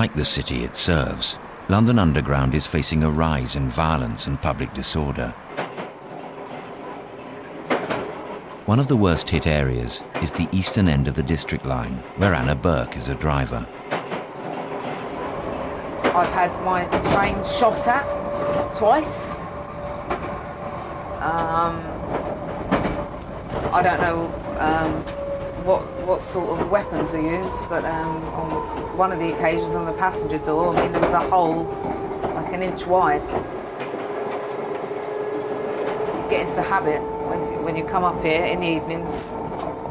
Like the city it serves, London Underground is facing a rise in violence and public disorder. One of the worst hit areas is the eastern end of the District Line, where Anna Burke is a driver. I've had my train shot at twice. I don't know what sort of weapons were used, but on one of the occasions on the passenger door, I mean, there was a hole like an inch wide. You get into the habit when you come up here in the evenings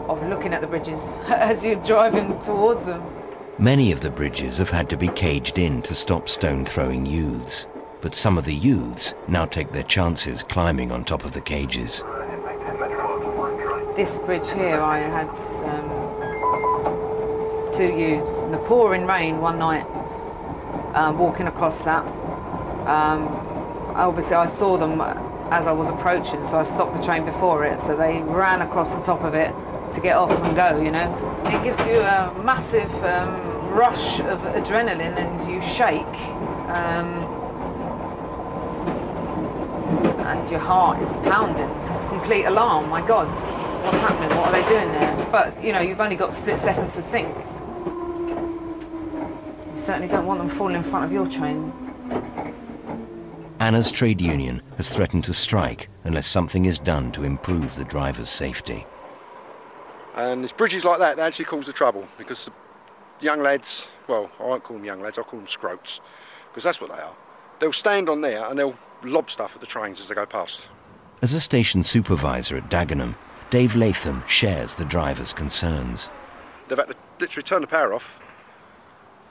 of looking at the bridges as you're driving towards them. Many of the bridges have had to be caged in to stop stone-throwing youths, but some of the youths now take their chances climbing on top of the cages. This bridge here, I had 2 youths in the pouring rain one night, walking across that. Obviously I saw them as I was approaching, so I stopped the train before it, so they ran across the top of it to get off and go, you know. It gives you a massive rush of adrenaline and you shake, and your heart is pounding. Complete alarm, my God, what's happening, what are they doing there? But, you know, you've only got split seconds to think. You certainly don't want them falling in front of your train. Anna's trade union has threatened to strike unless something is done to improve the driver's safety. And it's bridges like that actually cause the trouble, because the young lads, well, I won't call them young lads, I'll call them scroats, because that's what they are. They'll stand on there and they'll lob stuff at the trains as they go past. As a station supervisor at Dagenham, Dave Latham shares the driver's concerns. They've had to literally turn the power off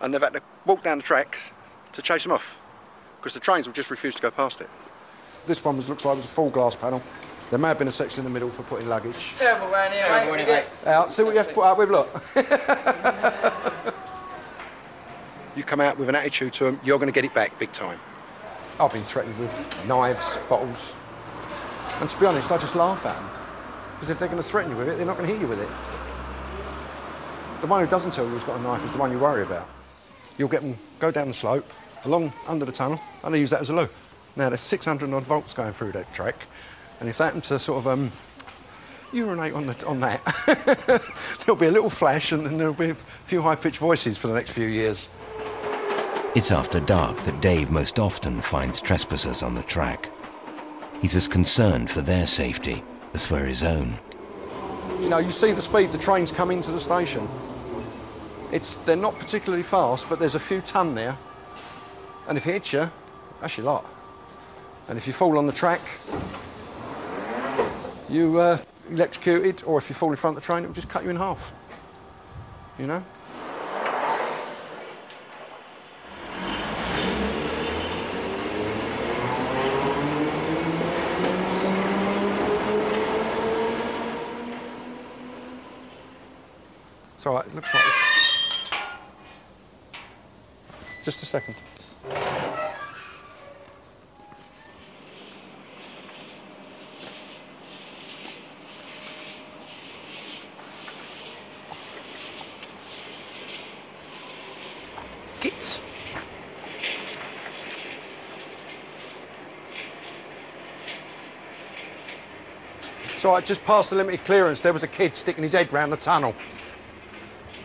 and they've had to walk down the track to chase them off, because the trains will just refuse to go past it. This one looks like it was a full glass panel. There may have been a section in the middle for putting luggage. Terrible round here, mate. Out, see what you have to put up with, look. You come out with an attitude to them, you're going to get it back big time. I've been threatened with knives, bottles, and to be honest, I just laugh at them. Because if they're going to threaten you with it, they're not going to hit you with it. The one who doesn't tell you he's got a knife is the one you worry about. You'll get them go down the slope, along under the tunnel, and they use that as a loo. Now, there's 600 odd volts going through that track, and if they happen to sort of urinate on that, there'll be a little flash and then there'll be a few high-pitched voices for the next few years. It's after dark that Dave most often finds trespassers on the track. He's as concerned for their safety as for his own. You know, you see the speed the trains come into the station. They're not particularly fast, but there's a few ton there. And if it hits you, that's your lot. And if you fall on the track, you electrocuted, or if you fall in front of the train, it will just cut you in half. You know? It's all right, it looks like it. Just a second. Gits. So I just passed the limited clearance. There was a kid sticking his head round the tunnel,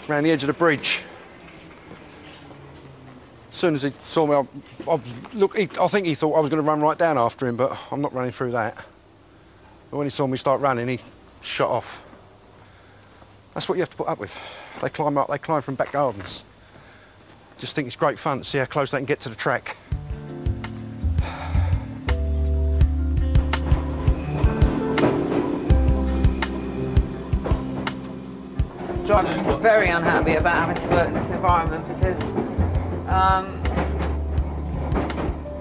round the edge of the bridge. As soon as he saw me, I think he thought I was going to run right down after him, but I'm not running through that. But when he saw me start running, he shot off. That's what you have to put up with. They climb up, they climb from back gardens. Just think it's great fun to see how close they can get to the track. Drivers were very unhappy about having to work in this environment because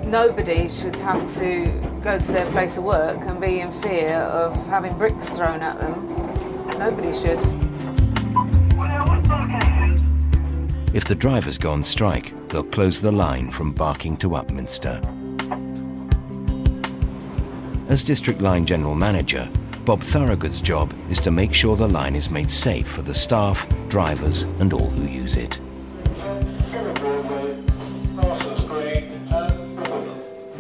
nobody should have to go to their place of work and be in fear of having bricks thrown at them. Nobody should. If the drivers go on strike, they'll close the line from Barking to Upminster. As District Line General Manager, Bob Thorogood's job is to make sure the line is made safe for the staff, drivers and all who use it.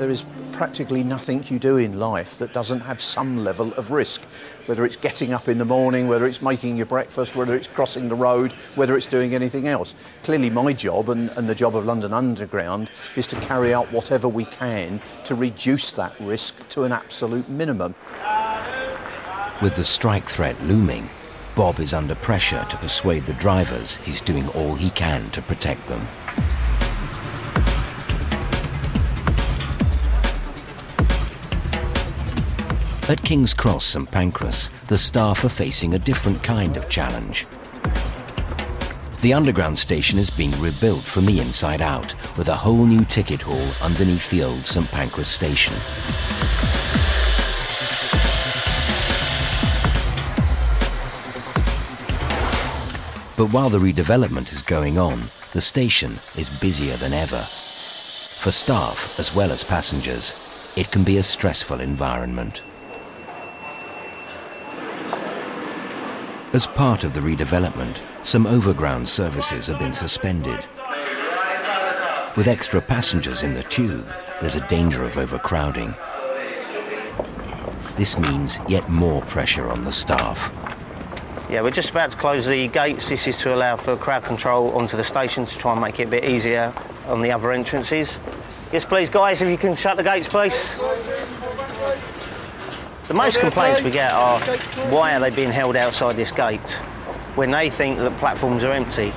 There is practically nothing you do in life that doesn't have some level of risk, whether it's getting up in the morning, whether it's making your breakfast, whether it's crossing the road, whether it's doing anything else. Clearly my job and the job of London Underground is to carry out whatever we can to reduce that risk to an absolute minimum. With the strike threat looming, Bob is under pressure to persuade the drivers he's doing all he can to protect them. At King's Cross, St Pancras, the staff are facing a different kind of challenge. The underground station is being rebuilt from the inside out, with a whole new ticket hall underneath the old St Pancras station. But while the redevelopment is going on, the station is busier than ever. For staff, as well as passengers, it can be a stressful environment. As part of the redevelopment, some overground services have been suspended. With extra passengers in the tube, there's a danger of overcrowding. This means yet more pressure on the staff. Yeah, we're just about to close the gates. This is to allow for crowd control onto the station to try and make it a bit easier on the other entrances. Yes, please, guys, if you can shut the gates, please. The most complaints we get are, why are they being held outside this gate when they think that platforms are empty?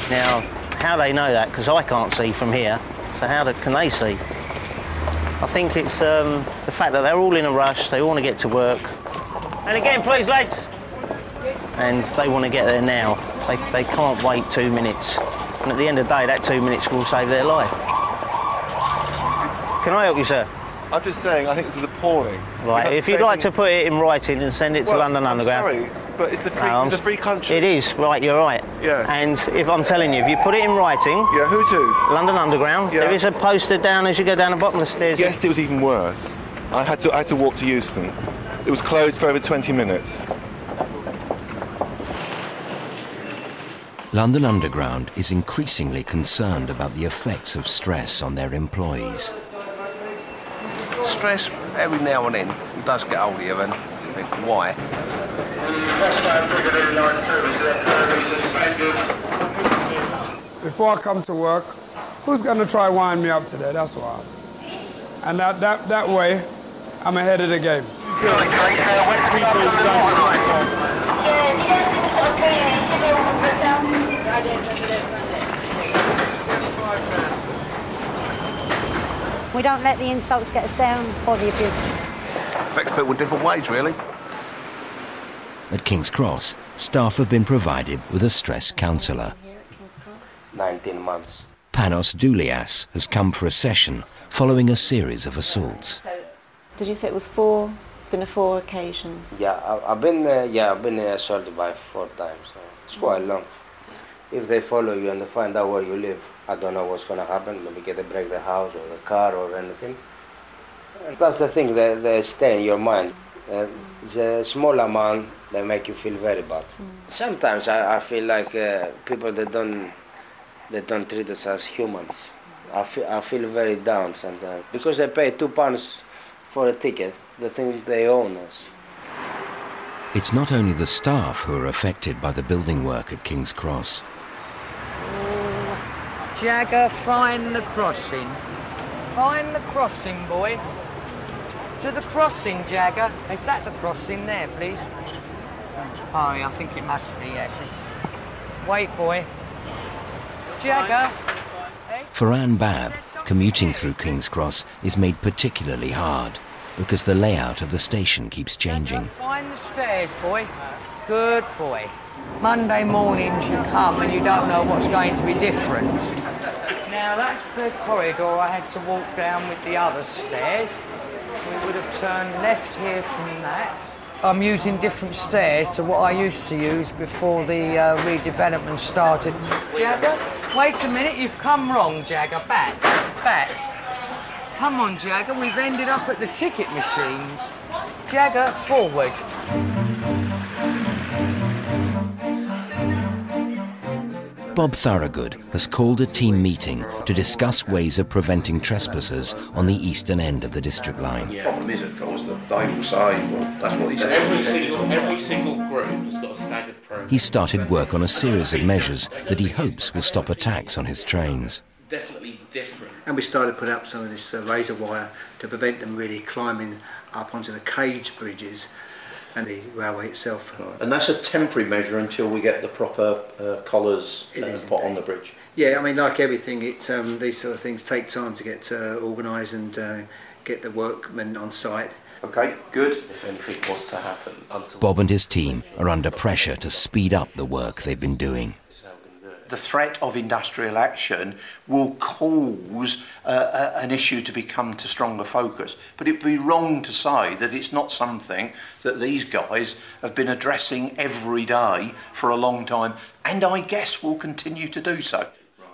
Now, how they know that, because I can't see from here, so how can they see? I think it's the fact that they're all in a rush, they all want to get to work. And again, please, lads. And they want to get there now. They can't wait 2 minutes. And at the end of the day, that 2 minutes will save their life. Can I help you, sir? I'm just saying, I think this is appalling. Right, if you'd like to put it in writing and send it to London Underground. I'm sorry, but it's it's a free country. It is, right, you're right. Yes. And if I'm telling you, if you put it in writing... Yeah, who to? London Underground. Yeah. There is a poster down as you go down the bottom of the stairs. Yes, it was even worse. I had to walk to Euston. It was closed for over 20 minutes. London Underground is increasingly concerned about the effects of stress on their employees. Stress, every now and then, does get hold of you and you think, why? Before I come to work, who's going to try wind me up today? That's what I ask. And that way, I'm ahead of the game. We don't let the insults get us down or the abuse. Affects people different ways, really. At King's Cross, staff have been provided with a stress counsellor. 19 months. Panos Doulias has come for a session following a series of assaults. Did you say it was 4? It's been 4 occasions. Yeah, I've been assaulted by 4 times. So it's quite long. If they follow you and they find out where you live, I don't know what's going to happen. Maybe they break the house or the car or anything. And that's the thing, they stay in your mind. It's a small amount, they make you feel very bad. Sometimes I feel like people that don't treat us as humans. I feel very down sometimes because they pay £2 for a ticket. They think they own us. It's not only the staff who are affected by the building work at King's Cross. Jagger, find the crossing. Find the crossing, boy. To the crossing, Jagger. Is that the crossing there, please? Oh, I think it must be, yes. Wait, boy. Jagger. For Anne Babb, commuting through King's Cross is made particularly hard because the layout of the station keeps changing. Find the stairs, boy. Good boy. Monday mornings you come and you don't know what's going to be different. Now that's the corridor I had to walk down with the other stairs. We would have turned left here from that. I'm using different stairs to what I used to use before the redevelopment started. Jagger, wait a minute, you've come wrong, Jagger. Back, back. Come on, Jagger, we've ended up at the ticket machines. Jagger, forward. Bob Thorogood has called a team meeting to discuss ways of preventing trespassers on the eastern end of the district line. The problem is, of course, that they will say, well, that's what he says. Every single group has got a staggered program. He's started work on a series of measures that he hopes will stop attacks on his trains. Definitely different. And we started to put up some of this razor wire to prevent them really climbing up onto the cage bridges and the railway itself. And that's a temporary measure until we get the proper collars put on the bridge. Yeah, I mean, like everything, these sort of things take time to get organised and get the workmen on site. Okay, good. If anything was to happen. Bob and his team are under pressure to speed up the work they've been doing. The threat of industrial action will cause an issue to become to stronger focus. But it'd be wrong to say that it's not something that these guys have been addressing every day for a long time, and I guess will continue to do so.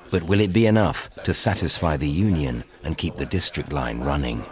But will it be enough to satisfy the union and keep the district line running?